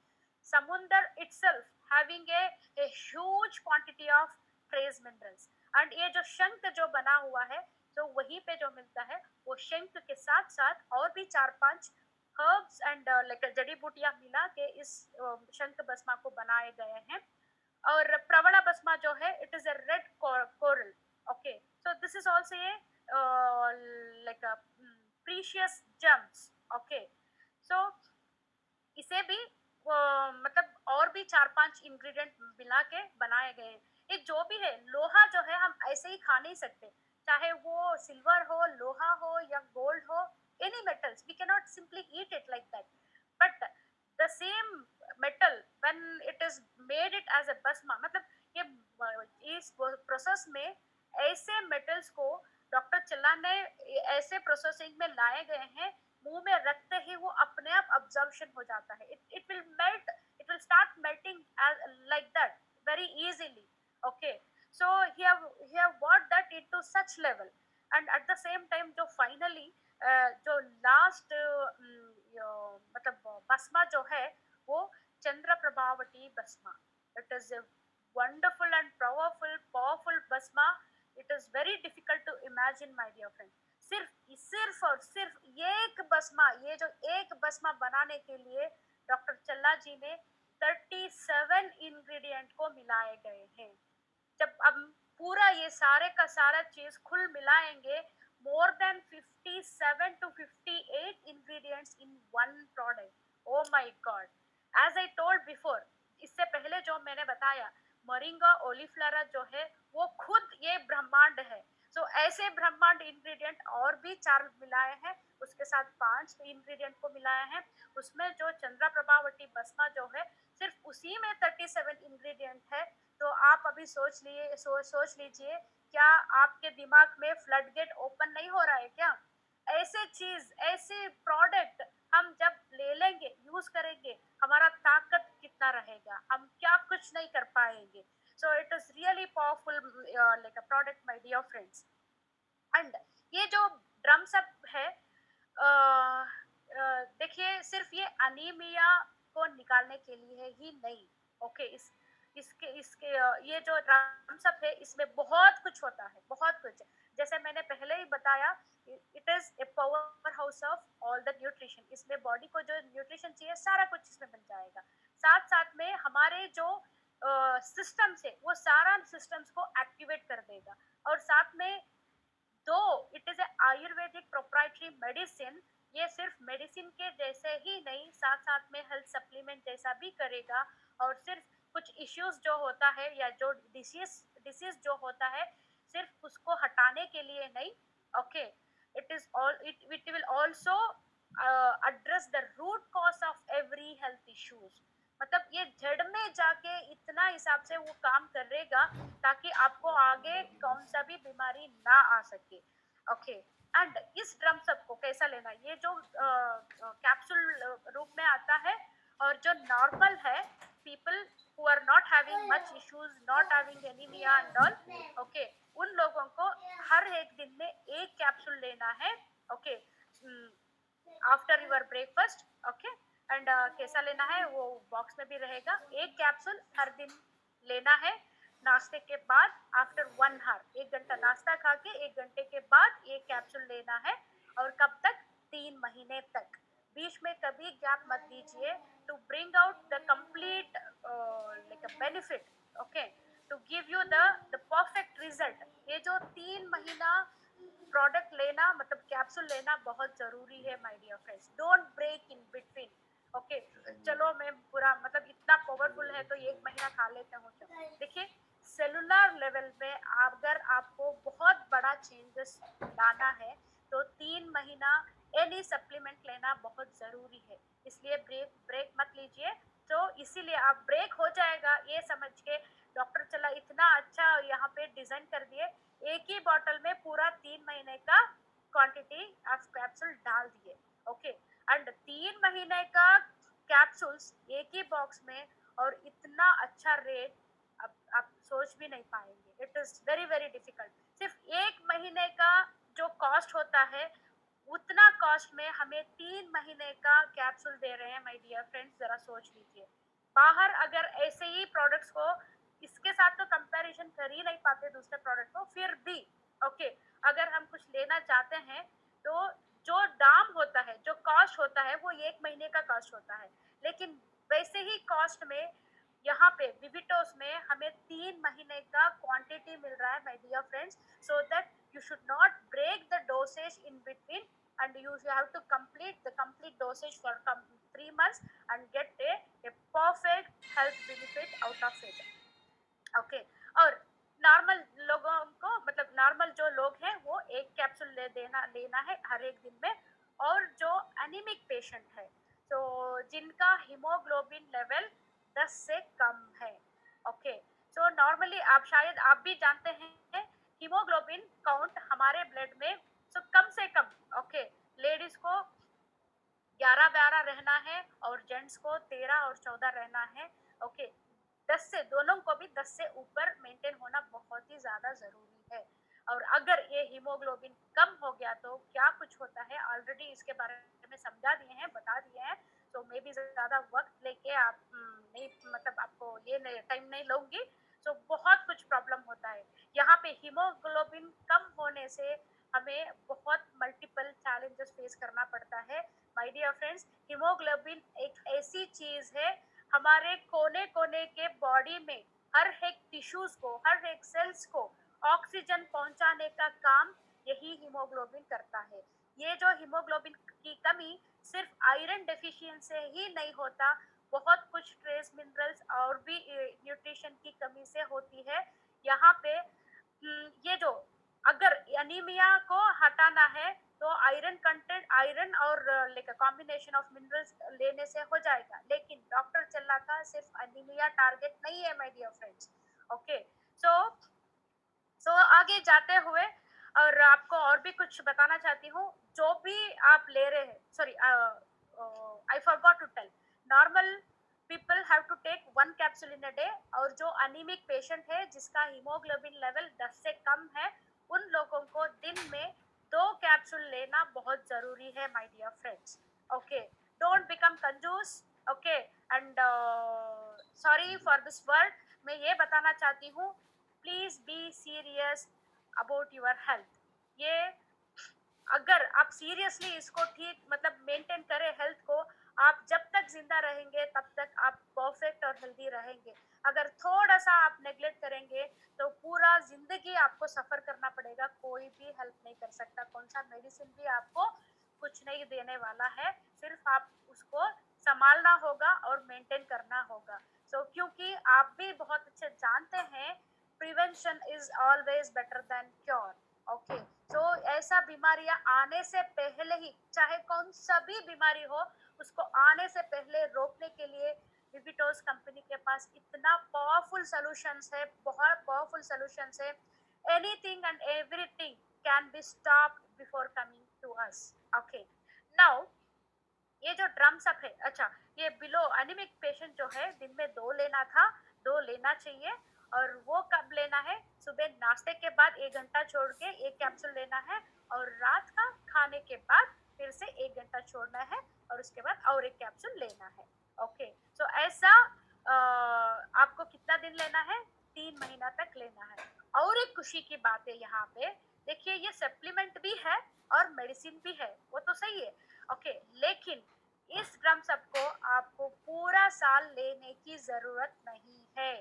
समुंदर itself having a huge quantity of trace minerals, and ये जो शंख जो बना हुआ है, तो वहीं पे जो मिलता है, वो शंख के साथ साथ और भी 4 5 herbs and like जड़ी बूटियां मिला के इस शंख भस्मा को बनाए गए हैं। और प्रवला भस्मा जो है, it is a red coral. Okay, so this is also a like a precious gems। Okay, so इसे भी मतलब और भी 4 5 इंग्रेडिएंट मिला के बनाए गए हैं। ये जो भी है, लोहा जो है, हम ऐसे ही खा नहीं सकते, चाहे वो सिल्वर हो, लोहा हो या गोल्ड हो, any metals, we can not simply eat it like that. But the same metal when it is made it as a bhasma, मतलब ये इस प्रोसेस में ऐसे मेटल्स को डॉक्टर चल्ला ने ऐसे प्रोसेसिंग में लाए गए हैं, मुंह में रखते ही वो अपने आप अब्जॉर्प्शन हो जाता है। It will melt, it will start melting like that very easily। Okay, so he have brought that into such level, and at the same time जो finally जो last मतलब भस्मा जो है, वो चंद्र प्रभावती भस्मा। it is a wonderful and powerful Bhasma. it is very difficult to imagine, my dear friend। सिर्फ और सिर्फ एक भस्मा, ये जो एक भस्मा बनाने के लिए डॉक्टर चल्ला जी ने 37 इंग्रेडिएंट को मिलाए गए हैं। जब अब पूरा ये सारे का सारा चीज खुल मिलाएंगे, more than 57 to 58 ingredients in one product. Oh my god, as I told before, इससे पहले जो मैंने बताया, मोरिंगा ओलिफ्लेरा जो है, वो खुद ये ब्रह्मांड है। सो ऐसे ब्रह्मांड इंग्रेडिएंट और भी 4 मिलाए हैं, उसके साथ 5 इंग्रेडिएंट को मिलाए हैं। उसमें जो चंद्रा प्रभावती भस्मा जो है, सिर्फ उसी में 37 इंग्रेडिएंट है। तो आप अभी सोच लीजिए, क्या आपके दिमाग में फ्लड गेट ओपन नहीं हो रहा है क्या? ऐसे चीज, ऐसे प्रोडक्ट हम जब ले लेंगे, यूज करेंगे, हमारा ताकत कितना रहेगा, हम क्या कुछ नहीं कर पाएंगे. So it is really powerful like a product my dear friends. And ये जो ड्रम्स अप है, देखिए सिर्फ ये अनीमिया को निकालने के लिए ही नहीं. ओके, इसके इसके ये जो ड्रम्स अप है इसमें बहुत कुछ होता है, बहुत कुछ. जैसे मैंने पहले ही बताया, it is a power house of all the nutrition. इसमें बॉडी को जो न्यूट्रिशन चाहिए सारा कुछ इसमें बन जाएगा. साथ साथ में हमारे जो सिस्टम्स है वो सारा सिस्टम्स को एक्टिवेट कर देगा. और साथ में, दो it is a Ayurvedic proprietary medicine, ये सिर्फ मेडिसिन के जैसे ही नहीं, साथ साथ में हेल्थ सप्लीमेंट जैसा भी करेगा. और सिर्फ कुछ इश्यूज जो होता है या जो डिसीज जो होता है, सिर्फ उसको हटाने के लिए नहीं. Okay, it is all it will also address the root cause of every health issues. मतलब ये जड़ में जाके इतना हिसाब से वो काम करेगा ताकि आपको आगे कौन सा भी बीमारी ना आ सके. ओके, एंड इस ड्रम सब को कैसा लेना, ये जो कैप्सूल रूप में आता है, और जो नॉर्मल है, people who are not having much issues, not having anaemia and all, okay, उन लोगों को हर एक दिन में एक कैप्सूल लेना है. Okay, after your breakfast. Okay, and कैसा लेना है वो बॉक्स में भी रहेगा. एक कैप्सूल हर दिन लेना है नाश्ते के बाद, आफ्टर 1 आवर. 1 घंटा नाश्ता खा के 1 घंटे के बाद एक कैप्सूल लेना है. और कब तक? 3 महीने तक. बीच में कभी गैप मत दीजिए, to bring out the complete like a benefit. Okay, to give you the perfect result. ये जो 3 महीना प्रोडक्ट लेना, मतलब कैप्सूल लेना बहुत जरूरी है my dear friends. Don't break in between. Okay, चलो मैं पूरा मतलब इतना पावरफुल है तो 1 महीना खा लेते हो. देखिए, सेलुलर लेवल में अगर आपको बहुत बड़ा चेंजेस लाना है तो 3 महीना एनी सप्लीमेंट लेना बहुत जरूरी है. इसलिए ब्रेक ब्रेक मत लीजिए. तो इसीलिए आप ब्रेक हो जाएगा ये समझ के, डॉक्टर चला इतना अच्छा यहाँ पे डिजाइन कर दिए, एक ही बॉटल में पूरा 3 महीने का क्वांटिटी ऑफ कैप्सूल डाल दिए. ओके, एंड 3 महीने का कैप्सूल्स एक ही बॉक्स में, और इतना अच्छा रेट आप सोच भी नहीं पाएंगे. It is very very difficult. सिर्फ 1 महीने का जो कॉस्ट होता है, उतना कॉस्ट में हमें 3 महीने का कैप्सूल दे रहे हैं माय डियर फ्रेंड्स. जरा सोच लीजिए. बाहर अगर ऐसे ही प्रोडक्ट्स को इसके साथ तो कंपैरिजन कर ही नहीं पाते दूसरे प्रोडक्ट को, फिर भी ओके, अगर हम कुछ लेना चाहते हैं तो जो दाम होता है, जो कॉस्ट होता है, वो 1 महीने का कॉस्ट होता है. लेकिन वैसे ही कॉस्ट में यहाँ पे विविटोस में हमें 3 महीने का क्वांटिटी मिल रहा है my dear friends. So that you should not break the dosage in between, and you have to complete the complete dosage for 3 months and get a perfect health benefit out of it. Okay, और normal लोगों को, मतलब normal जो लोग हैं, वो एक capsule लेना है हर एक दिन में. और जो एनीमिक पेशेंट है, तो जिनका हीमोग्लोबिन लेवल 10 से कम है. ओके, सो नॉर्मली आप भी जानते हैं हीमोग्लोबिन काउंट हमारे ब्लड में, सो कम से कम, ओके, लेडीज को 11-12 रहना है और जेंट्स को 13 और 14 रहना है. ओके, 10 से, दोनों को भी 10 से ऊपर मेंटेन होना बहुत ही ज्यादा जरूरी है. और अगर ये हीमोग्लोबिन कम हो गया तो क्या कुछ होता है, ऑलरेडी इसके बारे में समझा दिए हैं, बता दिए हैं. तो मे भी ज्यादा वक्त लेके आप नहीं, मतलब आपको ये टाइम नहीं लूंगी. तो बहुत कुछ प्रॉब्लम होता है यहाँ पे. हीमोग्लोबिन कम होने से हमें बहुत मल्टीपल चैलेंजेस फेस करना पड़ता है माय डियर फ्रेंड्स. हीमोग्लोबिन एक ऐसी चीज है, हमारे कोने कोने के बॉडी में हर एक टिश्यूज को, हर एक सेल्स को ऑक्सीजन पहुंचाने का काम यही हीमोग्लोबिन करता है. ये जो हीमोग्लोबिन की कमी सिर्फ आयरन डेफिशिएंसी से ही नहीं होता, बहुत कुछ ट्रेस मिनरल्स और भी न्यूट्रिशन की कमी से होती है. यहाँ पे ये जो, अगर एनीमिया को हटाना है तो आयरन कंटेंट, आयरन और लाइक कॉम्बिनेशन ऑफ मिनरल्स लेने से हो जाएगा. लेकिन डॉक्टर चल्ला का सिर्फ एनीमिया टारगेट नहीं है माय डियर फ्रेंड्स. ओके, सो आगे जाते हुए और आपको और भी कुछ बताना चाहती हूँ. जो भी आप ले रहे हैं, sorry, I forgot to tell. Normal people have to take 1 capsule in a day, और जो अनीमिक पेशेंट है जिसका हीमोग्लोबिन लेवल 10 से कम है, उन लोगों को दिन में 2 कैप्सूल लेना बहुत जरूरी है my dear friends. Okay, don't become कंजूस. Okay, and sorry for this word. मैं ये बताना चाहती हूँ, please be serious about your health. ये अगर आप सीरियसली इसको ठीक मतलब मेंटेन करें हेल्थ को, आप जब तक जिंदा रहेंगे तब तक आप परफेक्ट और हेल्दी रहेंगे. अगर थोड़ा सा आप नेग्लेक्ट करेंगे तो पूरा जिंदगी आपको सफर करना पड़ेगा. कोई भी हेल्प नहीं कर सकता, कौन सा मेडिसिन भी आपको कुछ नहीं देने वाला है. सिर्फ आप उसको संभालना होगा और मेंटेन करना होगा. क्योंकि आप भी बहुत अच्छे जानते हैं, prevention is always better than cure. Okay, ऐसा बीमारियां आने से पहले ही, चाहे कौन सा भी बीमारी हो, उसको आने से पहले रोकने के लिए विविटोस कंपनी के पास इतना पावरफुल सॉल्यूशंस है, बहुत पावरफुल सॉल्यूशंस है. Anything and everything can be stopped before coming to us. Okay, now ये जो ड्रम्स अप है, अच्छा, ये बिलो एनीमिक पेशेंट जो है दिन में 2 लेना था, 2 लेना चाहिए. और वो कब लेना है? सुबह नाश्ते के बाद 1 घंटा छोड़ के 1 कैप्सूल लेना है, और रात का खाने के बाद फिर से 1 घंटा छोड़ना है, और उसके बाद और 1 कैप्सूल लेना है. ओके, ऐसा आपको कितना दिन लेना है? 3 महीना तक लेना है. और एक खुशी की बात है यहाँ पे, देखिए ये सप्लीमेंट भी है और मेडिसिन भी है, वो तो सही है. ओके, लेकिन इस ड्रम्स अप को आपको पूरा साल लेने की जरूरत नहीं है.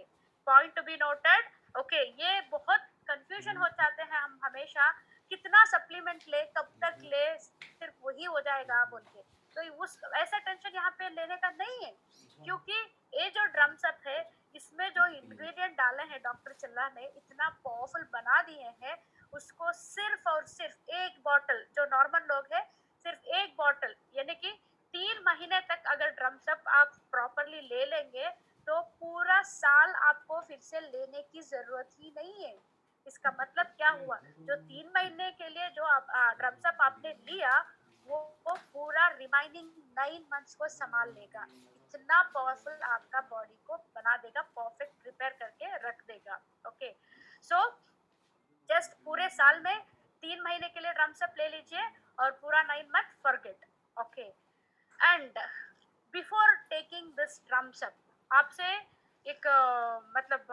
Point to be noted. Okay, ये बहुत कंफ्यूजन हो जाते हैं हम हमेशा, कितना सप्लीमेंट ले, कब तक ले, सिर्फ वही हो जाएगा बोल के. तो उस ऐसा टेंशन यहाँ पे लेने का नहीं है, क्योंकि ये जो ड्रम्स अप है, इसमें जो इंग्रेडिएंट डाले हैं डॉक्टर चिल्ला ने, इतना पावरफुल बना दिए हैं. उसको सिर्फ और सिर्फ 1 बॉटल, जो नॉर्मल लोग है सिर्फ 1 बॉटल, यानी कि 3 महीने तक अगर ड्रम्स अप आप प्रॉपरली ले लेंगे तो पूरा साल आपको फिर से लेने की जरूरत ही नहीं है. इसका मतलब क्या हुआ? जो 3 महीने के लिए जो आप ड्रम्स अप आपने लिया, वो पूरा रिमाइनिंग 9 मंथ्स को संभाल लेगा. इतना पावरफुल आपका बॉडी को बना देगा, परफेक्ट प्रिपेयर करके रख देगा. ओके, जस्ट पूरे साल में 3 महीने के लिए ड्रम्स अप ले लीजिए और पूरा 9 month forget. Okay, and before taking this drums up, आपसे एक मतलब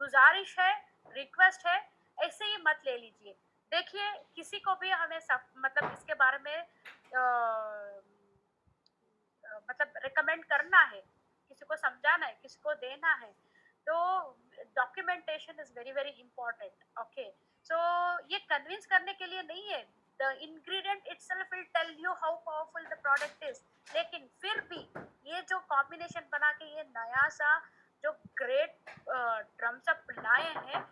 गुजारिश है, रिक्वेस्ट है, ऐसे ही मत ले लीजिए. देखिए, किसी को भी हमें मतलब इसके बारे में मतलब रिकमेंड करना है, किसी को समझाना है, किसी को देना है, तो documentation is very very important. Okay, ये कन्विंस करने के लिए नहीं है. The ingredient itself will tell you how powerful the product is. लेकिन फिर भी ये जो कॉम्बिनेशन बना के ये नया सा जो ग्रेट ड्रम्स अप लाए हैं,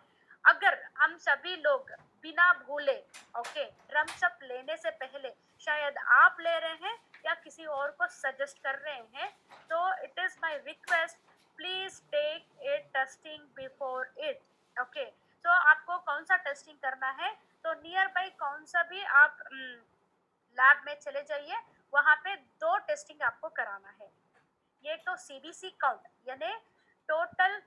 अगर हम सभी लोग बिना भूले, ओके, ड्रम्स अप लेने से पहले शायद आप ले रहे हैं या किसी और को सजेस्ट कर रहे हैं, तो it is my request, please take a testing before it. Okay, आपको कौन सा टेस्टिंग करना है, तो नियर बाई कौन सा भी आप लैब में चले जाइए, वहां पे 2 टेस्टिंग आपको कराना है. ये तो सीबीसी काउंट यानी total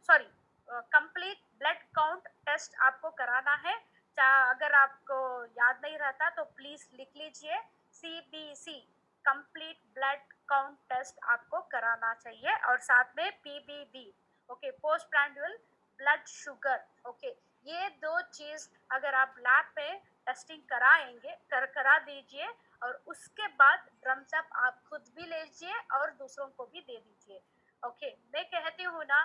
complete blood count test आपको कराना है. अगर आपको याद नहीं रहता तो प्लीज लिख लीजिए, CBC complete blood count test आपको कराना चाहिए, और साथ में PBB, okay, post prandial blood sugar. Okay, ये 2 चीज अगर आप लैब पे टेस्टिंग कराएंगे, करा दीजिए, और उसके बाद ड्रम्स अप आप खुद भी लीजिए और दूसरों को भी दे दीजिए. ओके, मैं कहती हूँ ना,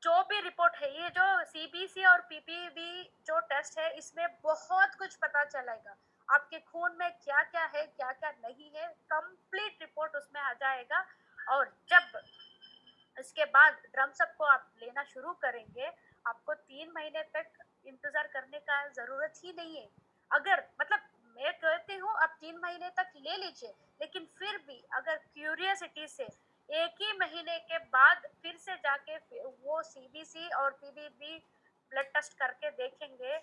जो भी रिपोर्ट है, ये जो सीबीसी और पीपीबी जो टेस्ट है, इसमें बहुत कुछ पता चलेगा. आपके खून में क्या क्या है, क्या क्या नहीं है, कंप्लीट रिपोर्ट उसमें आ जाएगा. और जब इसके बाद ड्रम्स अप को आप लेना शुरू करेंगे, आपको 3 महीने तक इंतजार करने का जरूरत ही नहीं है. अगर मतलब मैं कहती हूँ आप 3 महीने तक ले लीजिए, लेकिन फिर भी अगर क्यूरियसिटी से 1 ही महीने के बाद फिर से जाके वो सीबीसी और पीबीबी ब्लड टेस्ट करके देखेंगे,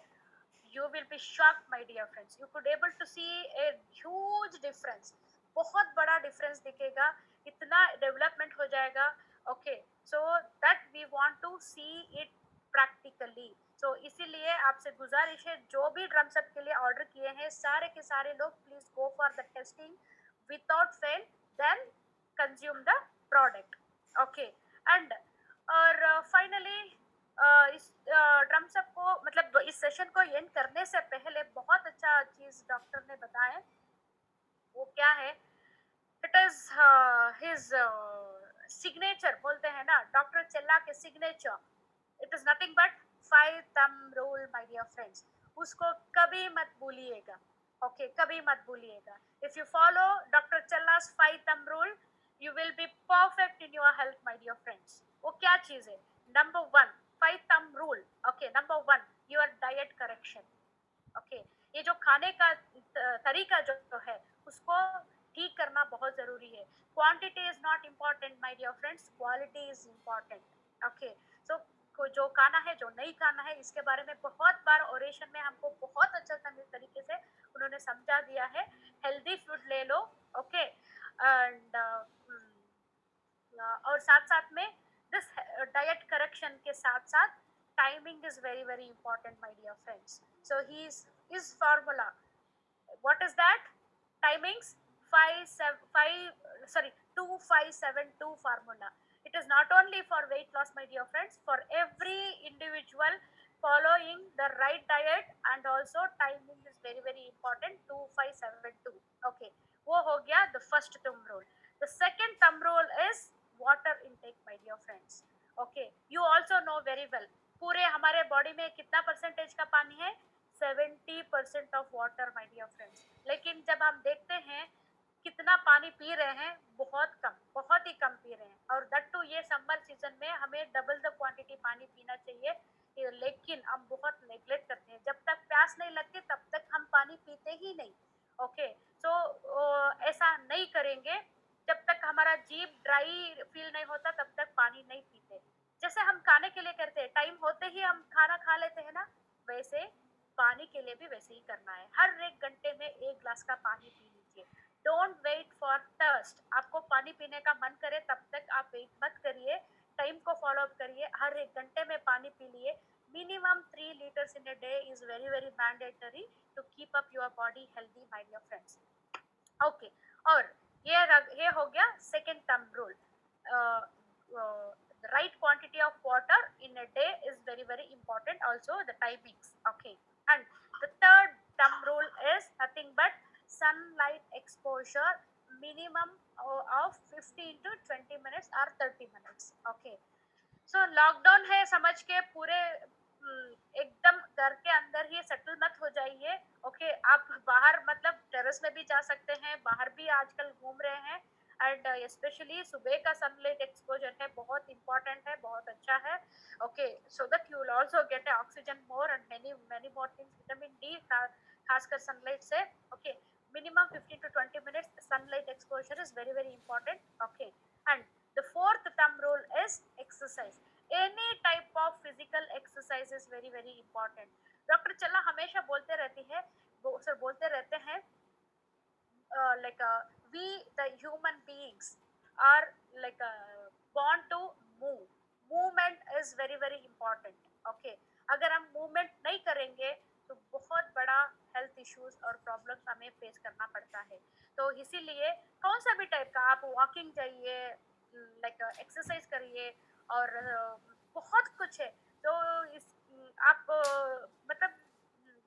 you will be shocked my dear friends. You could able to see a huge difference. बहुत बड़ा डिफरेंस दिखेगा, इतना डेवलपमेंट हो जाएगा. Okay, so that we want to see it practically. So इसीलिए आपसे गुजारिश है, जो भी ड्रम सब के लिए ऑर्डर किए हैं सारे के सारे लोग please go for the testing without fail, then consume the product. Okay, and और फाइनली इस ड्रम सब को मतलब इस सेशन को एंड करने से पहले बहुत अच्छा चीज डॉक्टर ने बताया है. वो क्या है? इट इज हिज सिग्नेचर बोलते हैं ना, डॉक्टर चेल्ला के signature. It is nothing but 5 thumb rule my dear friends. उसको कभी मत भूलिएगा. ओके, कभी मत भूलिएगा. If you follow doctor Chella's 5 thumb rule, you will be perfect in your health my dear friends. वो क्या चीज है? Number 1, 5 thumb rule. Okay, number 1, your diet correction. Okay, ये जो खाने का तरीका जो है उसको ठीक करना बहुत जरूरी है. Quantity is not important my dear friends, quality is important. Okay, so जो खाना है जो नहीं खाना है इसके बारे में बहुत बार ओरेशन में हमको बहुत अच्छा तरीके से उन्होंने समझा दिया है. हेल्दी फूड ले लो. ओके, एंड और साथ साथ में दिस डाइट करेक्शन के साथ साथ timing is very very important my dear friends. So he is formula, what is that? Timings 2572 formula. It is not only for weight loss my dear friends, for every individual following the right diet, and also timing is very very important. 2572. Okay, wo ho gaya the first thumb rule. The second thumb rule is water intake my dear friends. Okay, you also know very well पूरे हमारे body में कितना percentage का पानी है? 70% of water my dear friends. लेकिन जब हम देखते हैं कितना पानी पी रहे हैं, बहुत कम, बहुत ही कम पी रहे हैं. और दैट टू ये समर सीजन में हमें डबल द क्वांटिटी पानी पीना चाहिए. लेकिन हम बहुत नेग्लेक्ट करते हैं. जब तक प्यास नहीं लगती तब तक हम पानी पीते ही नहीं. ओके, सो ऐसा नहीं करेंगे. जब तक हमारा जीभ ड्राई फील नहीं होता तब तक पानी नहीं पीते. जैसे हम खाने के लिए करते हैं, टाइम होते ही हम खाना खा लेते हैं ना, वैसे पानी के लिए भी वैसे ही करना है. हर 1 घंटे में 1 ग्लास का पानी पी लीजिए. Don't wait for thirst. आपको पानी पीने का मन करे तब तक आप वेट मत करिए. टाइम को फॉलो अप करिए. हर 1 घंटे में पानी पी लिए. Minimum 3 litres in a day is very very mandatory to keep up your body healthy my dear friends. Okay, और ये हो गया second thumb rule. The right quantity of water in a day is very very important, also the timings. Okay, and the third thumb rule is nothing but sunlight exposure minimum of 15 to 20 minutes or 30 minutes. Okay, so lockdown है समझ के पूरे एकदम घर के अंदर ही settle मत हो जाइए. ओके, आप बाहर मतलब टेरेस में भी जा सकते हैं, बाहर भी आजकल घूम रहे हैं. एंड स्पेशली सुबह का सनलाइट एक्सपोजर है, बहुत इंपॉर्टेंट है, बहुत अच्छा है. Okay, so that you will also get oxygen more and many many more things. Vitamin D खासकर सनलाइट से. Okay, minimum 15 to 20 minutes sunlight exposure is very very important. Okay, and the fourth thumb rule is exercise. Any type of physical exercise is very very important. Doctor चल्ला हमेशा बोलते रहती है, वो sir बोलते रहते हैं like we the human beings are like born to move. Movement is very very important. Okay, अगर हम मूवमेंट नहीं करेंगे तो बहुत बड़ा हेल्थ इश्यूज और प्रॉब्लम्स हमें फेस करना पड़ता है. तो इसीलिए कौन सा भी टाइप का आप वॉकिंग जाइए, लाइक एक्सरसाइज करिए, और बहुत कुछ है. तो इस आप मतलब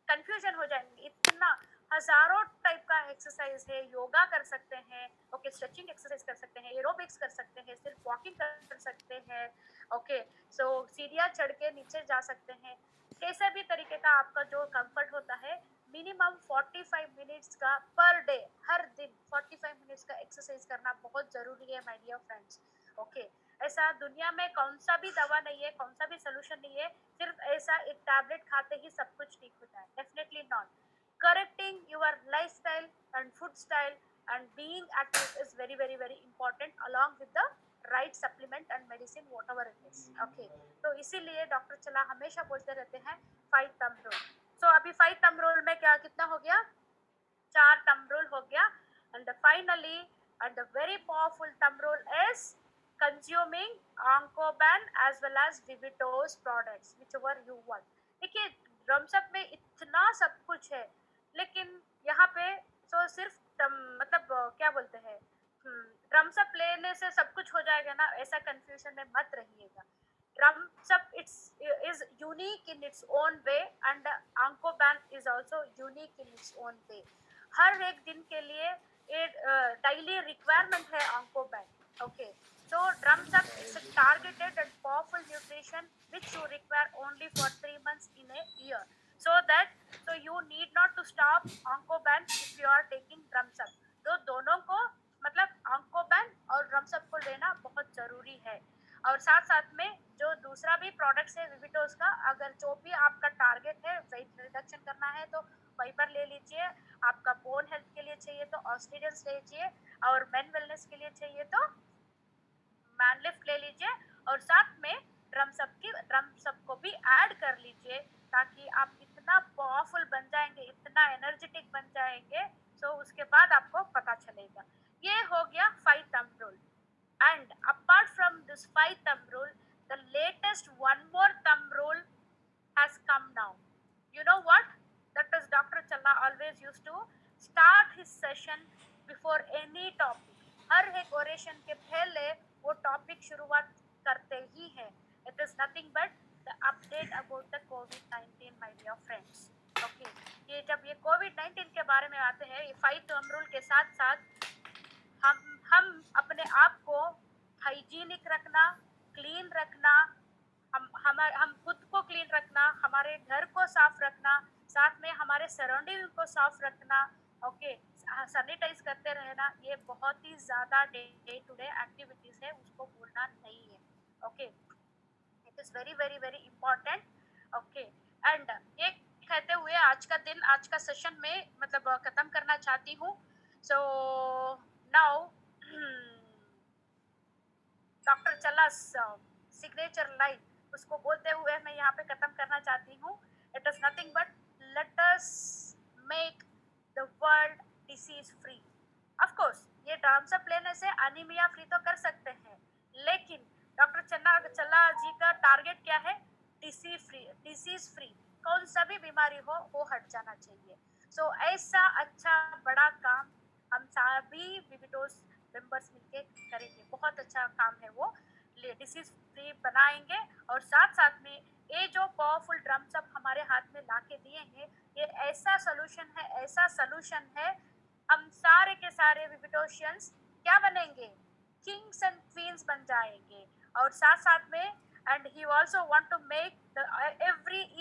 कंफ्यूजन हो जाएंगे. इतना हजारों टाइप का एक्सरसाइज है. योगा कर सकते हैं. ओके, स्ट्रेचिंग एक्सरसाइज कर सकते हैं, एरोबिक्स कर सकते हैं, सिर्फ वॉकिंग कर सकते हैं. ओके, सो सीढ़ियाँ चढ़ के नीचे जा सकते हैं. कैसे भी तरीके का आपका जो कंफर्ट होता है. मिनिमम 45 मिनट्स का पर डे, हर दिन 45 मिनट्स का एक्सरसाइज करना बहुत जरूरी है माय डियर फ्रेंड्स. ओके, ऐसा दुनिया में कौन सा भी दवा नहीं है, कौन सा भी सोल्यूशन नहीं है सिर्फ ऐसा एक टैबलेट खाते ही सब कुछ ठीक होता है. Definitely not. Correcting your lifestyle and food style and being active is very very very important, along with the right supplement and medicine whatever it is. Okay, तो इसीलिए डॉक्टर चला हमेशा बोलते रहते हैं 5 थंब रूल. सो अभी 5 थंब रूल में क्या कितना हो गया? 4 थंब रूल हो गया. And finally, and the very powerful thumb rule is consuming Oncoban as well as Vivito's products, whichever you want. देखिए ड्रम्स अप में इतना सब कुछ है, लेकिन यहाँ पे तो सिर्फ मतलब क्या बोलते हैं, ड्रम्स अप लेने से सब कुछ हो जाएगा ना, ऐसा कंफ्यूजन में मत रहिएगा. Drums up is unique in its own way, and Ankoban is also unique in its own way. हर एक दिन के लिए एक daily requirement है Ankoban. Okay, so drums up is a targeted and powerful nutrition which you require only for 3 months in a year. So you need not to stop Ankoban if you are taking drums up. तो दोनों को मतलब Ankoban और drums up को लेना बहुत जरूरी है. और साथ साथ में जो दूसरा भी प्रोडक्ट्स है विविटोस का, अगर जो भी आपका टारगेट है वेट रिडक्शन करना है तो वहीं पर ले लीजिए. आपका बोन हेल्थ के लिए चाहिए तो ऑस्ट्रेलियंस ले लीजिए, और मेन वेलनेस के लिए चाहिए तो मैनलिफ्ट ले लीजिए, और साथ में ड्रम्स अप को भी ऐड कर लीजिए, ताकि आप इतना पावरफुल बन जाएंगे, इतना एनर्जेटिक बन जाएंगे. सो उसके बाद आपको पता चलेगा. ये हो गया 5 thumb rule. And apart from this 5 thumb rule, the latest one more thumb rule has come now. You know what? That is Dr. Challa always used to start his session before any topic. हर एक oration के पहले वो topic शुरुआत करते ही हैं. It is nothing but the update about the COVID-19, my dear friends. Okay, ये जब ये COVID-19 के बारे में आते हैं, ये 5 thumb rule के साथ साथ हम अपने आप को हाइजीनिक रखना, क्लीन रखना, हम खुद को क्लीन रखना, हमारे घर को साफ रखना, साथ में हमारे सराउंडिंग को साफ रखना. ओके, सैनिटाइज करते रहना, ये बहुत ही ज़्यादा डे टू डे एक्टिविटीज़ है, उसको भूलना नहीं है. Okay, it is very very very important. Okay, and ये कहते हुए आज का दिन, आज का सेशन में मतलब ख़त्म करना चाहती हूँ. So now doctor Challa's signature line, उसको बोलते हुए मैं यहाँ पे खत्म करना चाहती हूँ. It is nothing but let us make the world disease free. Of course ये ड्रम्स अप लेने से एनीमिया फ्री तो कर सकते हैं, लेकिन डॉक्टर चल्ला जी का टारगेट क्या है? Disease free. कौन सा भी बीमारी हो वो हट जाना चाहिए. सो ऐसा अच्छा बड़ा काम हम सभी विविटोस मेंबर्स मिलके करेंगे. बहुत अच्छा काम है वो, डिसीज फ्री बनाएंगे. और साथ साथ में ये जो पावरफुल ड्रम्स अप हमारे हाथ में ला के दिए हैं, ये ऐसा सोल्यूशन है, हम सारे के सारे विविटोशियंस क्या बनेंगे? किंग्स एंड क्वींस बन जाएंगे. और साथ साथ में and he also want to make the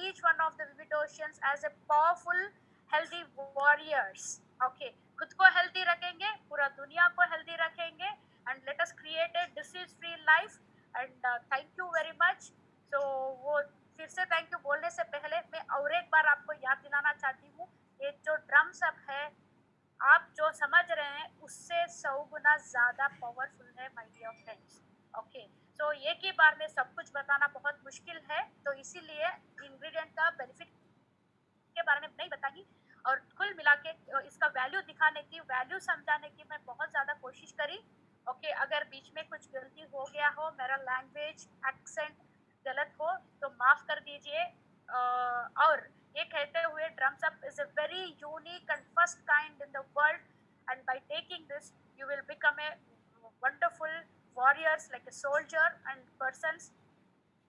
each one of the Vivitosians as a powerful healthy warriors. Okay, खुद को हेल्दी रखेंगे, पूरा दुनिया को हेल्दी रखेंगे, and let us create a disease free life. and thank you very much. so वो फिर से थैंक यू बोलने से पहले मैं और एक बार आपको याद दिलाना चाहती हूँ, ये जो ड्रम्स अप है आप जो समझ रहे हैं उससे 100 गुना ज्यादा पावरफुल है माय डियर फ्रेंड्स. ओके, तो एक ही बार में सब कुछ बताना बहुत मुश्किल है, तो इसीलिए इंग्रेडिएंट का बेनिफिट के बारे में नहीं बताई, और कुल मिला के इसका वैल्यू दिखाने की, वैल्यू समझाने की मैं बहुत ज़्यादा कोशिश करी. ओके, अगर बीच में कुछ गलती हो गया हो, मेरा लैंग्वेज एक्सेंट गलत हो तो माफ़ कर दीजिए. और ये कहते हुए drums up is a very unique and first kind in the world, and by taking this you will become a wonderful warriors like a soldier and persons.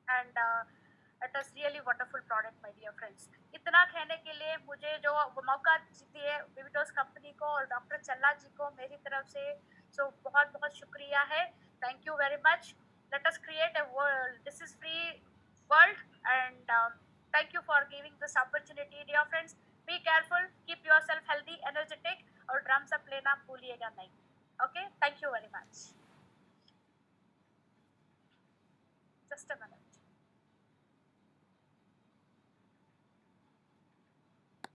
and it is really wonderful product my dear friends. इतना कहने के लिए मुझे जो मौका दिए विविटोस company को और डॉक्टर चल्ला जी को मेरी तरफ से सो बहुत बहुत शुक्रिया है. Thank you very much. let us create a world disease free world, and thank you for giving this opportunity dear friends. be careful, keep yourself healthy, energetic, और ड्रम्स अप लेना भूलिएगा नहीं. Okay, thank you very much. Just a minute.